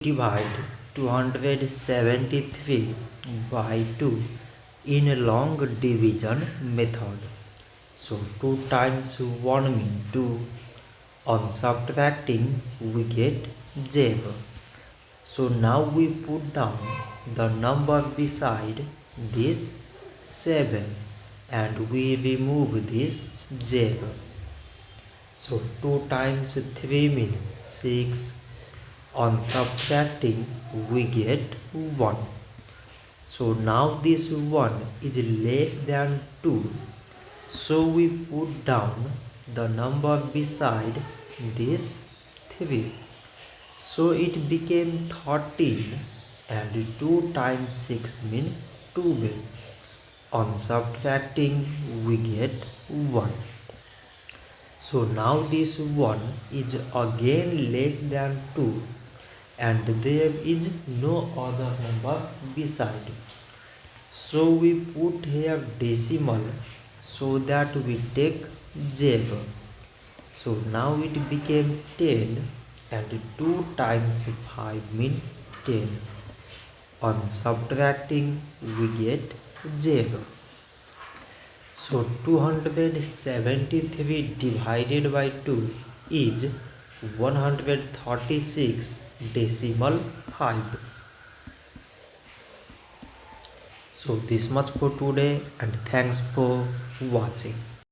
Divide 273 by 2 in a long division method. So 2 times 1 means 2. On subtracting we get 0. So now we put down the number beside this 7 and we remove this 0. So 2 times 3 means 6. On subtracting we get 1. So now this 1 is less than 2. So we put down the number beside this 3. So it became 13 and 2 times 6 means 12. On subtracting we get 1. So now this 1 is again less than 2 and there is no other number beside. So we put here decimal so that we take 0. So now it became 10 and 2 times 5 means 10. On subtracting we get 0. So 273 divided by 2 is 136 decimal 5. So this much for today and thanks for watching.